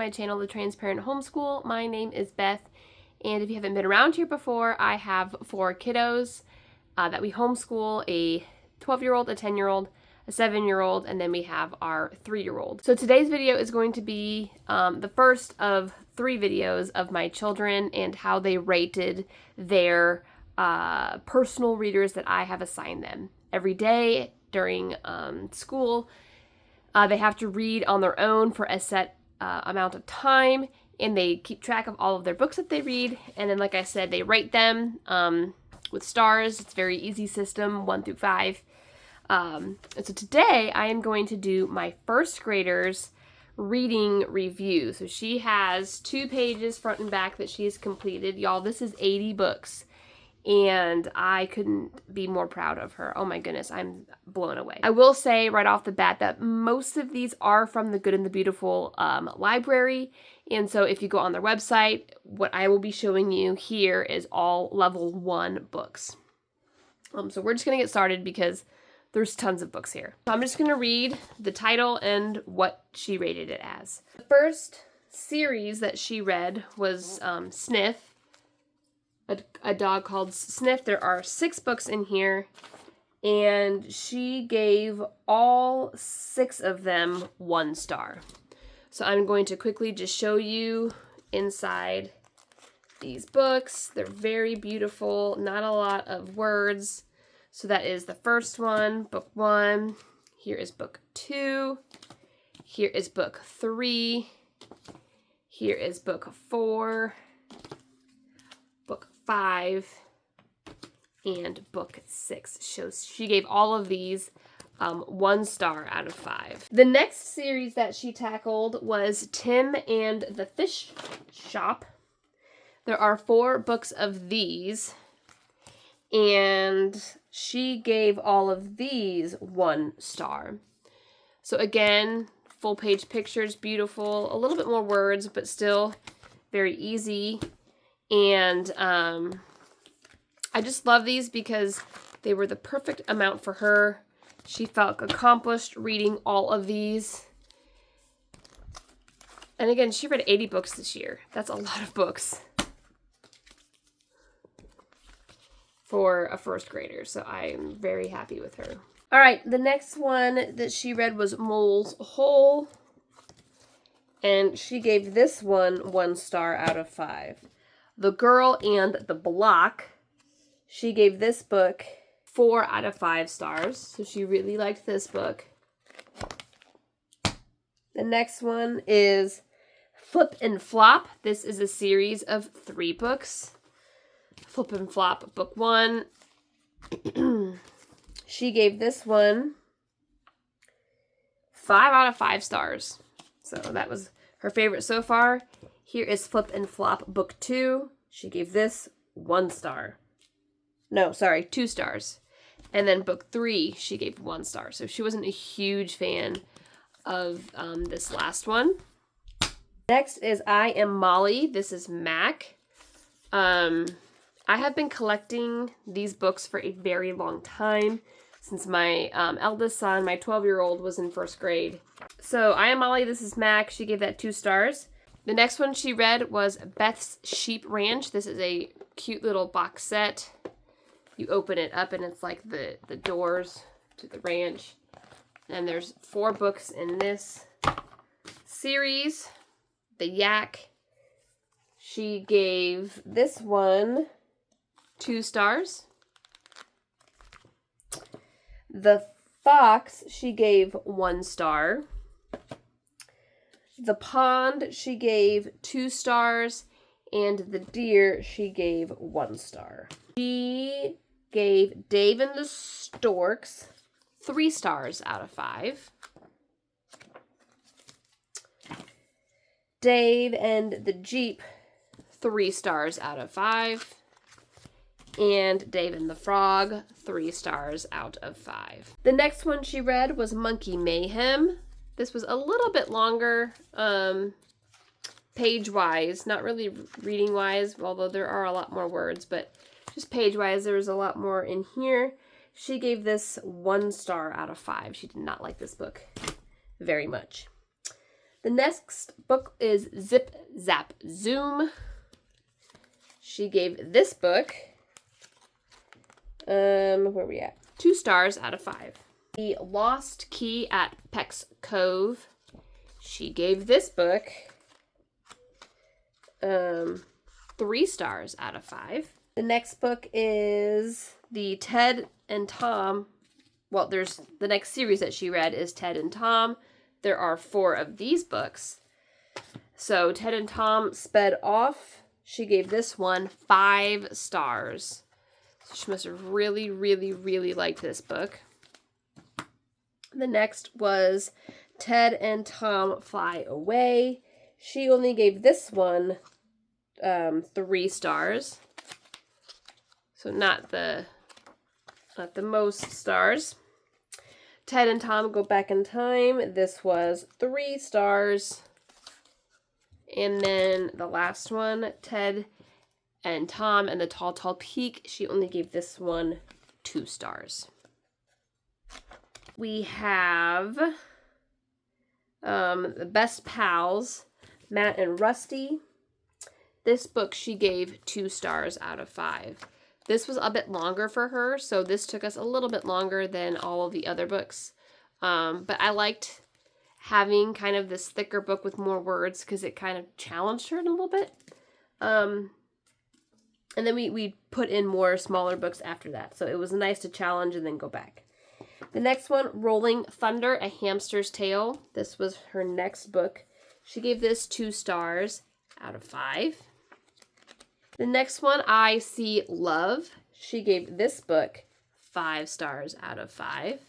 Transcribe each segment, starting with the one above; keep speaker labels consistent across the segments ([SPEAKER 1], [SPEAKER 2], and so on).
[SPEAKER 1] my channel, The Transparent Homeschool. My name is Beth, and if you haven't been around here before, I have 4 kiddos that we homeschool, a 12-year-old, a 10-year-old, a 7-year-old, and then we have our 3-year-old. So today's video is going to be the first of 3 videos of my children and how they rated their personal readers that I have assigned them. Every day during school, they have to read on their own for a set amount of time, and they keep track of all of their books that they read, and then, like I said, they rate them with stars. It's a very easy system, 1 through 5. And so today I am going to do my first grader's reading review. So she has 2 pages front and back that she has completed. Y'all, this is 80 books. And I couldn't be more proud of her. Oh my goodness, I'm blown away. I will say right off the bat that most of these are from the Good and the Beautiful library. And so if you go on their website, what I will be showing you here is all level 1 books. So we're just going to get started because there's tons of books here. So I'm just going to read the title and what she rated it as. The first series that she read was Sniff. A dog called Sniff. There are 6 books in here, and she gave all 6 of them 1 star. So I'm going to quickly just show you inside these books. They're very beautiful, not a lot of words. So that is the first one, book 1. Here is book 2. Here is book 3. Here is book 4. Book 5, and book 6. She gave all of these 1 star out of 5. The next series that she tackled was Tim and the Fish Shop. There are 4 books of these, and she gave all of these 1 star. So again, full page pictures, beautiful, a little bit more words, but still very easy. And I just love these because they were the perfect amount for her. She felt accomplished reading all of these. And again, she read 80 books this year. That's a lot of books for a first grader, so I'm very happy with her. All right, the next one that she read was Mole's Hole, and she gave this one 1 star out of 5. The Girl and the Block, she gave this book 4 out of 5 stars, so she really liked this book. The next one is Flip and Flop. This is a series of 3 books. Flip and Flop, book 1. She gave this one 5 out of 5 stars, so that was her favorite so far. Here is Flip and Flop, book 2. She gave this 1 star. No, sorry, 2 stars. And then book 3, she gave 1 star. So she wasn't a huge fan of this last one. Next is I Am Molly. This is Mac. I have been collecting these books for a very long time, since my eldest son, my 12-year-old, was in 1st grade. So I Am Molly, this is Mac. She gave that 2 stars. The next one she read was Beth's Sheep Ranch. This is a cute little box set. You open it up and it's like the doors to the ranch. And there's 4 books in this series. The Yak. She gave this one 2 stars. The Fox, she gave 1 star. The Pond, she gave 2 stars, and the Deer, she gave 1 star. She gave Dave and the Storks 3 stars out of 5. Dave and the Jeep, 3 stars out of 5. And Dave and the Frog, 3 stars out of 5. The next one she read was Monkey Mayhem. This was a little bit longer, page-wise, not really reading-wise, although there are a lot more words, but just page-wise, there's a lot more in here. She gave this 1 star out of 5. She did not like this book very much. The next book is Zip, Zap, Zoom. She gave this book, where are we at? 2 stars out of 5. The Lost Key at Peck's Cove. She gave this book 3 stars out of 5. The next book is the Ted and Tom. Well, there's the next series that she read is Ted and Tom. There are 4 of these books. So Ted and Tom Sped Off. She gave this one 5 stars. So she must have really, really, really liked this book. The next was Ted and Tom Fly Away. She only gave this one 3 stars. So not the most stars. Ted and Tom Go Back in Time. This was 3 stars. And then the last one, Ted and Tom and the Tall, Tall Peak. She only gave this one 2 stars. We have the Best Pals, Matt and Rusty. This book she gave 2 stars out of 5. This was a bit longer for her, so this took us a little bit longer than all of the other books. But I liked having kind of this thicker book with more words because it kind of challenged her a little bit. And then we put in more smaller books after that. So it was nice to challenge and then go back. The next one, Rolling Thunder, A Hamster's Tale. This was her next book. She gave this 2 stars out of 5. The next one, I See Love. She gave this book 5 stars out of 5.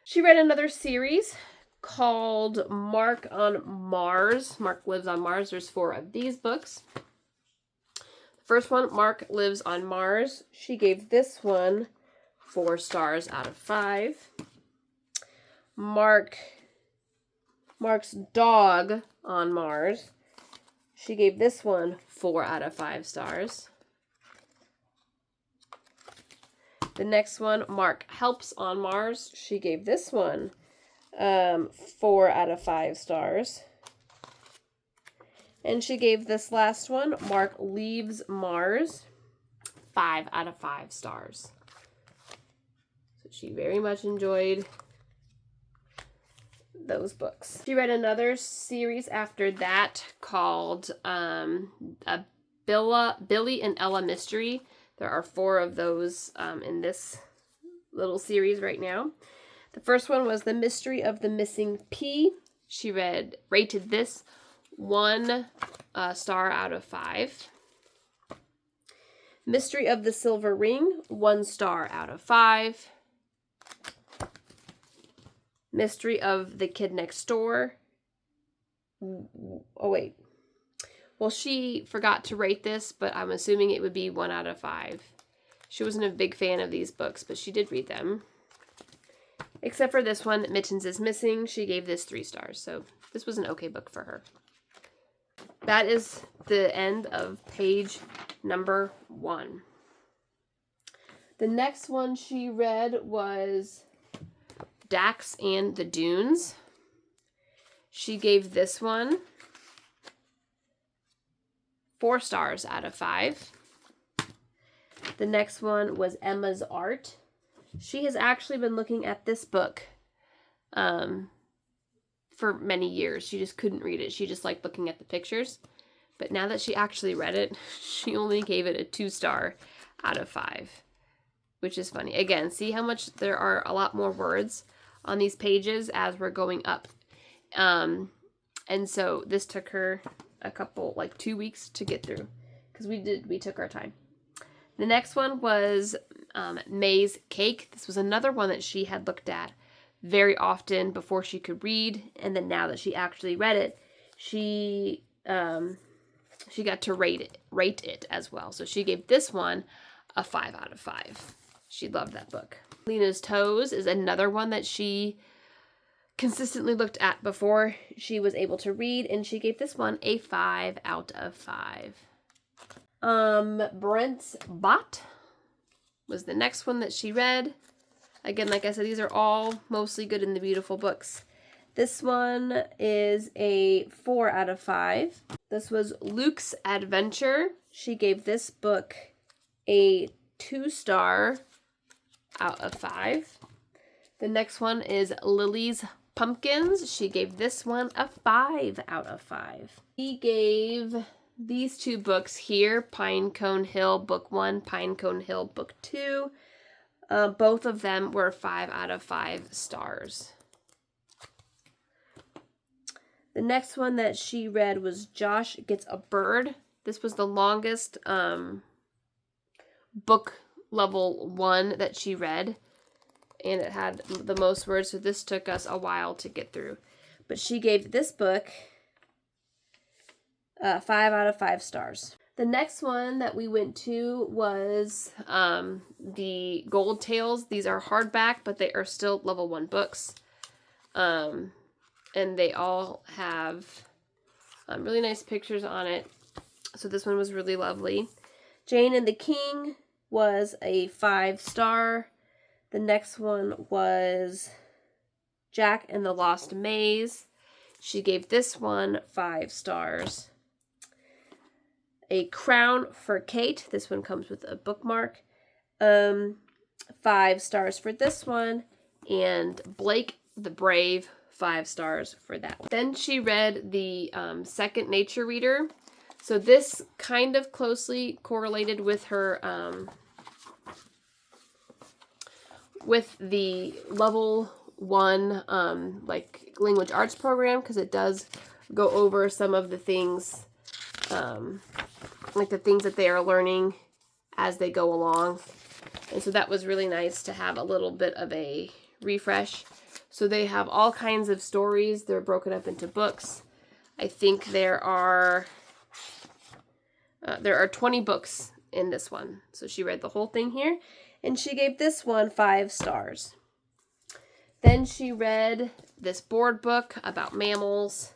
[SPEAKER 1] She read another series called Mark on Mars. Mark Lives on Mars. There's 4 of these books. The first one, Mark Lives on Mars. She gave this one 4 stars out of 5. Mark's Dog on Mars. She gave this one 4 out of 5 stars. The next one, Mark Helps on Mars. She gave this one 4 out of 5 stars. And she gave this last one, Mark Leaves Mars, 5 out of 5 stars. So she very much enjoyed those books. She read another series after that called a Billy and Ella Mystery. There are 4 of those in this little series right now. The first one was The Mystery of the Missing Pea. She rated this 1 star out of 5. Mystery of the Silver Ring, 1 star out of 5. Mystery of the Kid Next Door. Oh, wait. Well, she forgot to rate this, but I'm assuming it would be 1 out of 5. She wasn't a big fan of these books, but she did read them. Except for this one, Mittens is Missing. She gave this 3 stars, so this was an okay book for her. That is the end of page number 1. The next one she read was Dax and the Dunes. She gave this one 4 stars out of 5. The next one was Emma's Art. She has actually been looking at this book for many years. She just couldn't read it. She just liked looking at the pictures. But now that she actually read it, she only gave it a 2 star out of 5, which is funny. Again, see how much there are a lot more words on these pages as we're going up. And so this took her a couple, 2 weeks to get through because we took our time. The next one was May's Cake. This was another one that she had looked at very often before she could read, and then now that she actually read it, she got to rate it as well. So she gave this one a 5 out of 5. She loved that book. Lena's Toes is another one that she consistently looked at before she was able to read, and she gave this one a 5 out of 5. Brent's Bot was the next one that she read. Again, like I said, these are all mostly Good and the Beautiful books. This one is a 4 out of 5. This was Luke's Adventure. She gave this book a 2-star out of 5. The next one is Lily's Pumpkins. She gave this one a 5 out of 5. He gave these 2 books here, Pinecone Hill Book 1, Pinecone Hill Book 2. Both of them were 5 out of 5 stars. The next one that she read was Josh Gets a Bird. This was the longest book level 1 that she read. And it had the most words, so this took us a while to get through. But she gave this book 5 out of 5 stars. The next one that we went to was the Gold Tales. These are hardback, but they are still level 1 books. And they all have really nice pictures on it. So this one was really lovely. Jane and the King was a 5-star. The next one was Jack and the Lost Maze. She gave this one 5 stars. A Crown for Kate. This one comes with a bookmark. 5 stars for this one. And Blake the Brave, 5 stars for that one. Then she read the Second Nature Reader. So this kind of closely correlated with her with the level 1 like language arts program, because it does go over some of the things like the things that they are learning as they go along. And so that was really nice to have a little bit of a refresh. So they have all kinds of stories. They're broken up into books. I think there are 20 books in this one. So she read the whole thing here. And she gave this one 5 stars. Then she read this board book about mammals.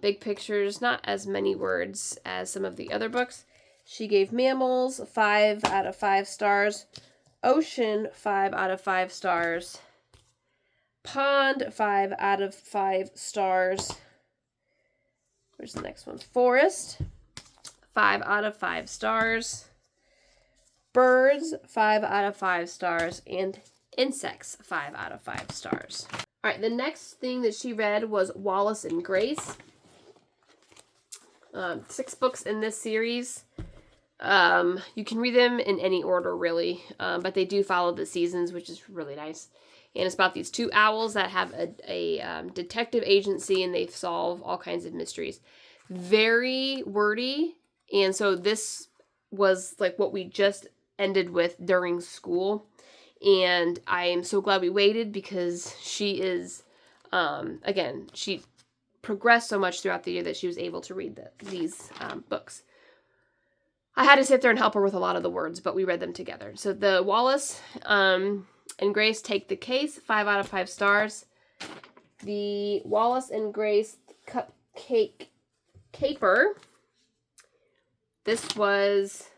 [SPEAKER 1] Big pictures, not as many words as some of the other books. She gave Mammals 5 out of 5 stars. Ocean 5 out of 5 stars. Pond 5 out of 5 stars. Where's the next one? Forest 5 out of 5 stars. Birds 5 out of 5 stars. And insects 5 out of 5 stars. All right, the next thing that she read was Wallace and Grace. 6 books in this series. You can read them in any order, really, but they do follow the seasons, which is really nice. And it's about these 2 owls that have a detective agency, and they solve all kinds of mysteries. Very wordy, and so this was like what we just ended with during school. And I am so glad we waited, because she is, again, she progressed so much throughout the year that she was able to read these books. I had to sit there and help her with a lot of the words, but we read them together. So the Wallace and Grace Take the Case, 5 out of 5 stars. The Wallace and Grace Cupcake Caper. This was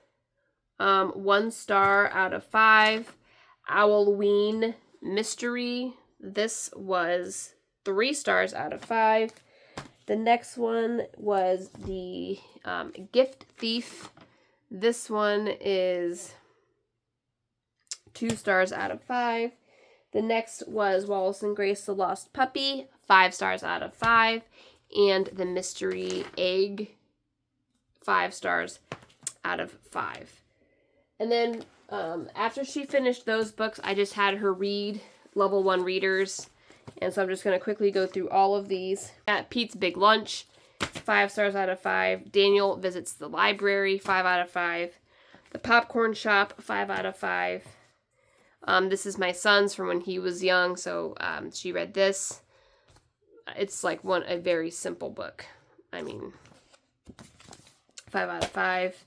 [SPEAKER 1] 1 star out of 5. Owlween Mystery. This was 3 stars out of 5. The next one was the Gift Thief. This one is 2 stars out of 5. The next was Wallace and Grace the Lost Puppy, 5 stars out of 5. And the Mystery Egg, 5 stars out of 5. And then after she finished those books, I just had her read level 1 readers. And so I'm just going to quickly go through all of these. At Pete's Big Lunch, 5 stars out of 5. Daniel Visits the Library, 5 out of 5. The Popcorn Shop, 5 out of 5. This is my son's from when he was young, so she read this. It's like a very simple book. I mean, 5 out of 5.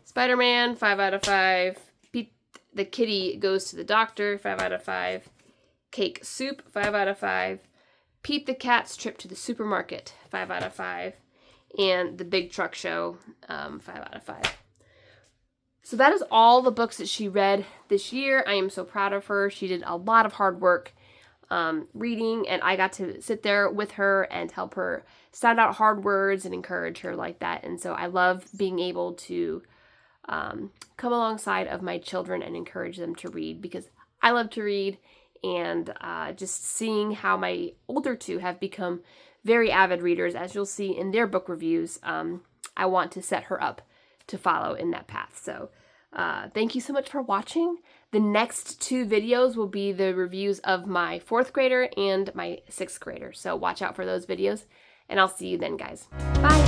[SPEAKER 1] Spider-Man, 5 out of 5. Pete the Kitty Goes to the Doctor, 5 out of 5. Cake Soup, 5 out of 5. Pete the Cat's Trip to the Supermarket, 5 out of 5. And The Big Truck Show, 5 out of 5. So that is all the books that she read this year. I am so proud of her. She did a lot of hard work. reading, and I got to sit there with her and help her sound out hard words and encourage her like that. And so I love being able to come alongside of my children and encourage them to read, because I love to read, and just seeing how my older two have become very avid readers, as you'll see in their book reviews, I want to set her up to follow in that path. So thank you so much for watching. The next 2 videos will be the reviews of my 4th grader and my 6th grader. So watch out for those videos, and I'll see you then, guys. Bye!